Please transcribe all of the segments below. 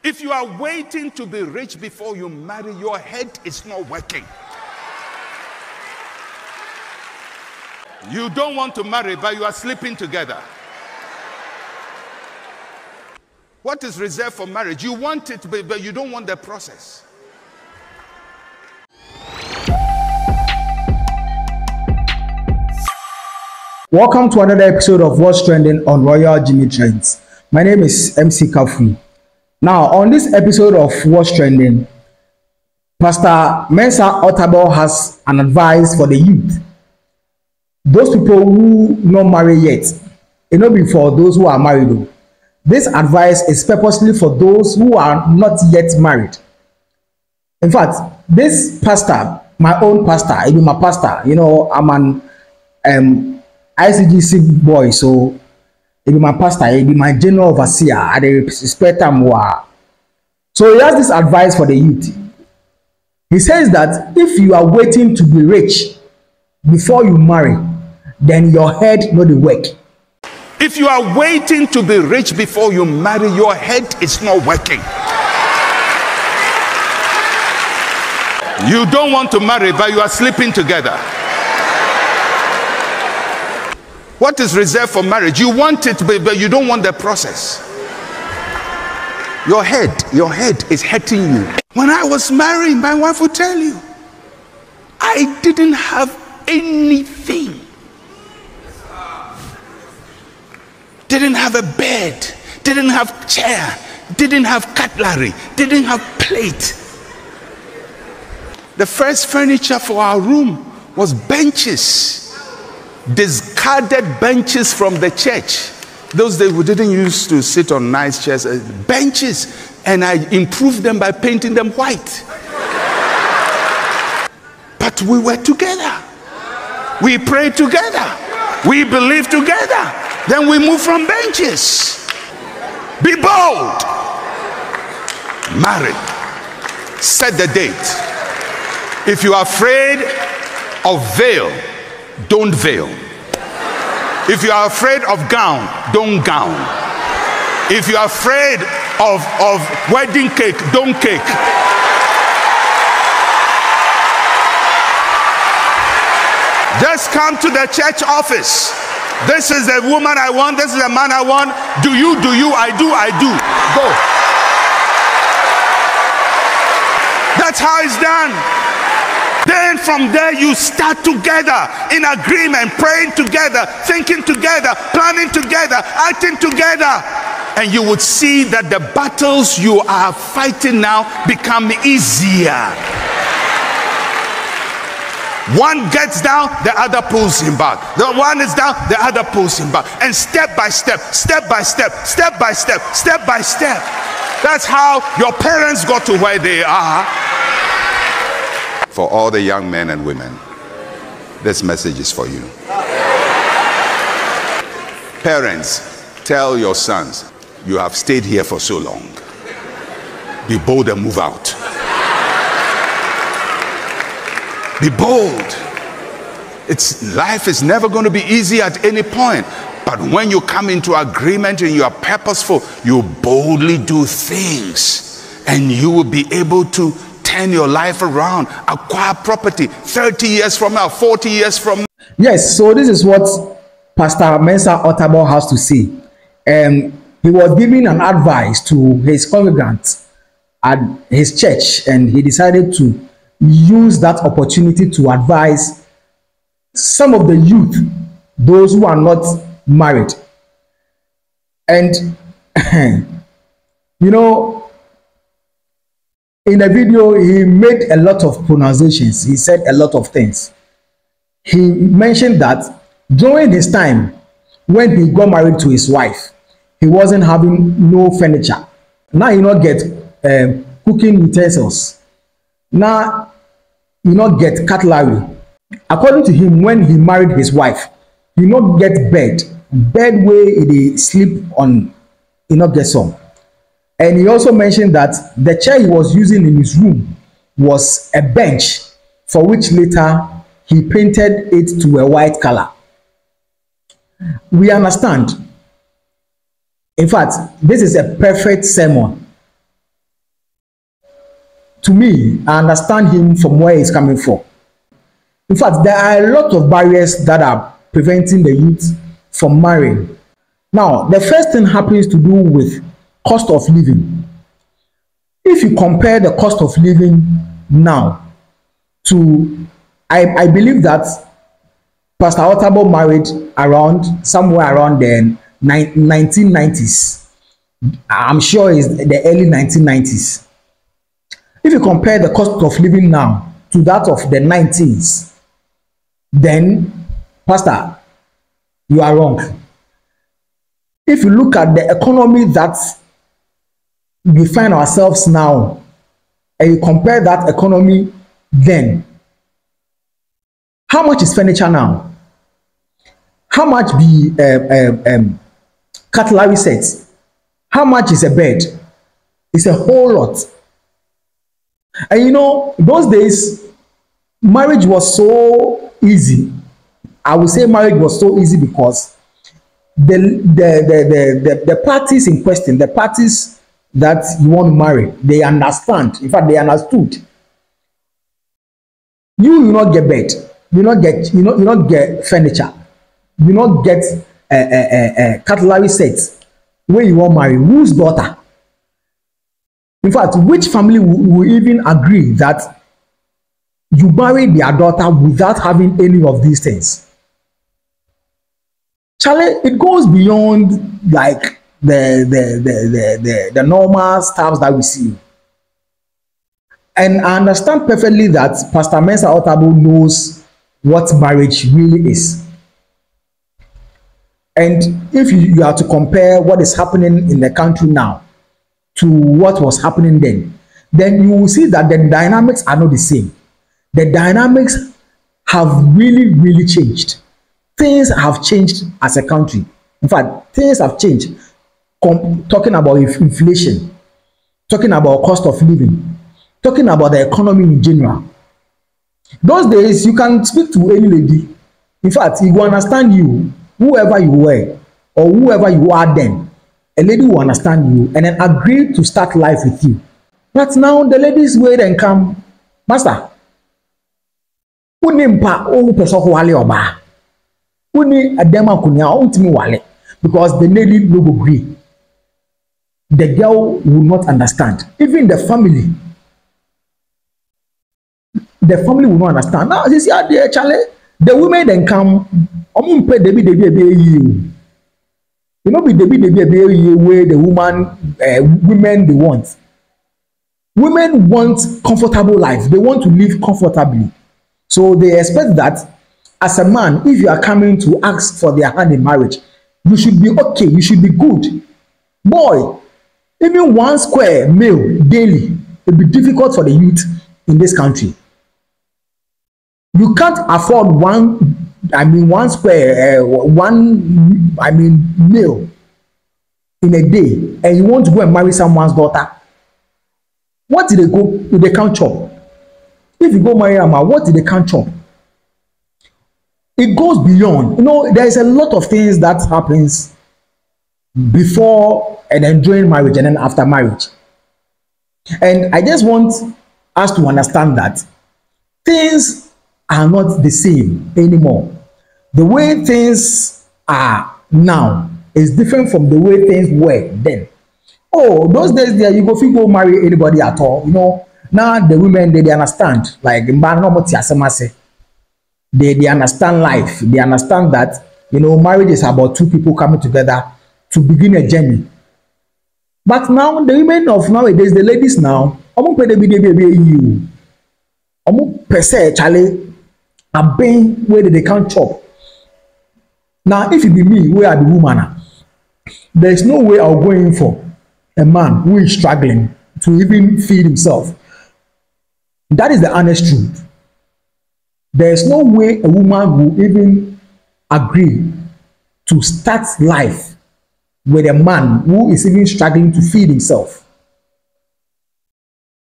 If you are waiting to be rich before you marry, your head is not working. You don't want to marry, but you are sleeping together. What is reserved for marriage? You want it, but you don't want the process. Welcome to another episode of What's Trending on Royal Jimmy Trends. My name is MC Kafui. Now, on this episode of What's Trending, Pastor Mensah Otabil has an advice for the youth. Those people who not married yet, it not be for those who are married though. This advice is purposely for those who are not yet married. In fact, this pastor, my own pastor, it be my pastor. You know, I'm an ICGC boy, so it be my pastor, it be my general overseer. I respect him. So he has this advice for the youth. He says that if you are waiting to be rich before you marry, then your head not work. If you are waiting to be rich before you marry, your head is not working. You don't want to marry, but you are sleeping together. What is reserved for marriage? You want it, but you don't want the process. Your head is hurting you. When I was married, my wife would tell you, I didn't have anything. Didn't have a bed, didn't have chair, didn't have cutlery, didn't have plate. The first furniture for our room was benches. Discarded benches from the church. Those days we didn't used to sit on nice chairs, benches, and I improved them by painting them white. But we were together. We prayed together. We believed together. Then we move from benches. Be bold. Marry. Set the date. If you are afraid of veil, don't veil. If you are afraid of gown, don't gown. If you are afraid of wedding cake, don't cake. Just come to the church office. This is the woman I want, this is the man I want. Do you, I do. Go. That's how it's done. Then from there you start together in agreement, praying together, thinking together, planning together, acting together. And you would see that the battles you are fighting now become easier. One gets down, the other pulls him back. The one is down, the other pulls him back. And step by step, step by step, step by step, step by step. That's how your parents got to where they are. For all the young men and women, this message is for you. Parents, tell your sons, you have stayed here for so long. Be bold and move out. Be bold. Life is never going to be easy at any point. But when you come into agreement and you are purposeful, you boldly do things. And you will be able to turn your life around, acquire property 30 years from now, 40 years from now. Yes, so this is what Pastor Mensah Otabil has to say. He was giving an advice to his congregants at his church, and he decided to use that opportunity to advise some of the youth, those who are not married. And you know, in the video he made a lot of pronunciations. He said a lot of things. He mentioned that during his time when he got married to his wife, he wasn't having no furniture. Now you not get cooking utensils. Now you not get cutlery. According to him, when he married his wife, he not get bed where he sleep on, he not get some. And he also mentioned that the chair he was using in his room was a bench, for which later he painted it to a white color. We understand. In fact, this is a perfect sermon to me, I understand him from where he's coming from. In fact, there are a lot of barriers that are preventing the youth from marrying. Now, the first thing happens to do with cost of living. If you compare the cost of living now to, I believe that Pastor Otabil married around somewhere around the 1990s. I'm sure it's the early 1990s. If you compare the cost of living now to that of the 19s, then, Pastor, you are wrong. If you look at the economy that we find ourselves now, and you compare that economy then, how much is furniture now? How much be cutlery sets? How much is a bed? It's a whole lot. And you know, those days, marriage was so easy. I would say marriage was so easy because the parties in question, the parties that you want to marry, they understand. In fact, they understood. You will not get bed. You not get furniture. You not get cutlery sets. Where you want to marry, whose daughter? In fact, which family will even agree that you marry their daughter without having any of these things? Charlie, it goes beyond like the normal stuff that we see. And I understand perfectly that Pastor Mensah Otabil knows what marriage really is. And if you are to compare what is happening in the country now to what was happening then you will see that the dynamics are not the same. The dynamics have really changed. Things have changed as a country. In fact, things have changed. Talking about inflation, talking about cost of living, talking about the economy in general. Those days, you can speak to any lady. In fact, he will understand you, whoever you were, or whoever you are then. A lady will understand you and then agree to start life with you. But now the ladies wait and come, Master. Because the lady no go agree. The girl will not understand. Even the family will not understand. Now this year, dear Charlie, the women then come. You know, be where the women they want. Women want comfortable life. They want to live comfortably. So they expect that as a man, if you are coming to ask for their hand in marriage, you should be okay. You should be good. Boy, even 1 square meal daily will be difficult for the youth in this country. You can't afford 1 square, meal in a day, and you want to go and marry someone's daughter. What did they go? They can't chop. If you go marry a man, what did they can't chop? It goes beyond. You know, there is a lot of things that happens before and then during marriage and then after marriage. And I just want us to understand that things are not the same anymore. The way things are now is different from the way things were then. Oh, those days there, you go marry anybody at all. You know, now the women they understand. Like they understand life. They understand that, you know, marriage is about two people coming together to begin a journey. But now the women of nowadays, the ladies now, per se, Charlie, a bang where they can't chop. Now, if it be me, where are the woman? There is no way I'll go in for a man who is struggling to even feed himself. That is the honest truth. There is no way a woman will even agree to start life with a man who is even struggling to feed himself.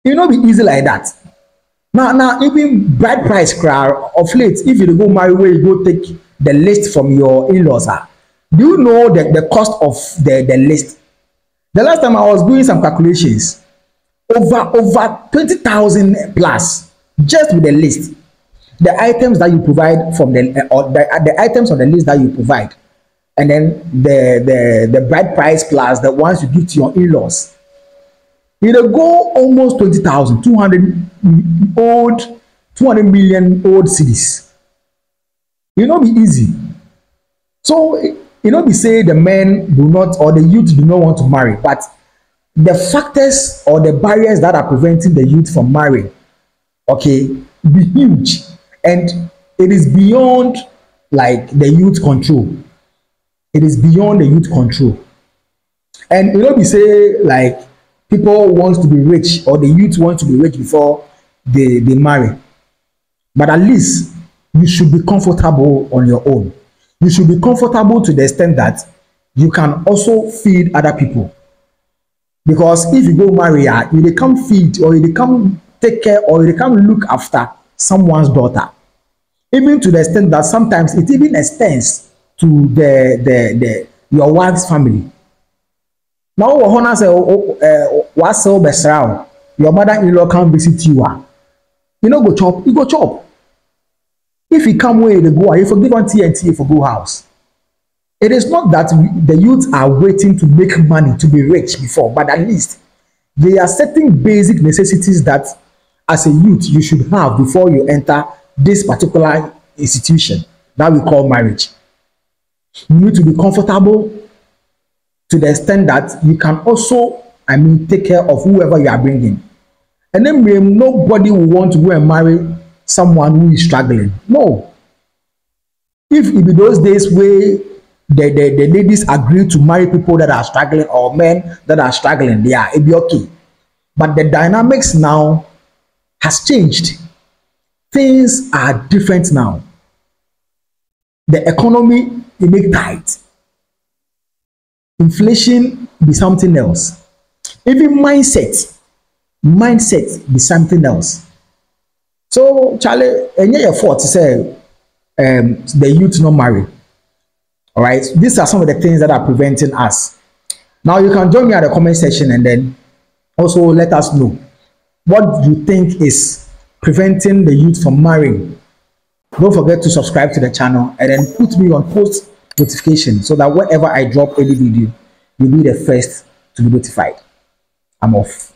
It will not be easy like that. Now, even bride price crowd of late, if you go marry where you go take the list from your in-laws, do you know that the cost of the list? The last time I was doing some calculations, over 20,000 plus just with the list. The items that you provide from the items on the list that you provide, and then the bride price plus the ones you give to your in-laws. It'll go almost 20,000, 200 million old cities. It'll not be easy. So you know, we say the men do not, or the youth do not want to marry, but the factors or the barriers that are preventing the youth from marrying, okay, be huge, and it is beyond like the youth control. It is beyond the youth control. And you know, we say like people want to be rich, or the youth want to be rich before they marry. But at least you should be comfortable on your own. You should be comfortable to the extent that you can also feed other people. Because if you go marry, you they come feed, or you they come take care, or you they come look after someone's daughter. Even to the extent that sometimes it even extends to your wife's family. Now, Hona say, what's so best around? Your mother-in-law come visit you. You know, go chop, you go chop. If you come where they go, you forgive on TNT for go house. It is not that the youth are waiting to make money to be rich before, but at least they are setting basic necessities that as a youth you should have before you enter this particular institution that we call marriage. You need to be comfortable to the extent that you can also, take care of whoever you are bringing. And then nobody will want to go and marry someone who is struggling. No. If it be those days where the ladies agree to marry people that are struggling, or men that are struggling, it'll be okay. But the dynamics now has changed. Things are different now. The economy it make tight. Inflation be something else. Even mindset be something else. So Charlie, any your fault to say the youth not marry. All right, these are some of the things that are preventing us. Now you can join me at the comment section and then also let us know what you think is preventing the youth from marrying. Don't forget to subscribe to the channel and then put me on post notification so that whenever I drop any video, you'll be the first to be notified. I'm off.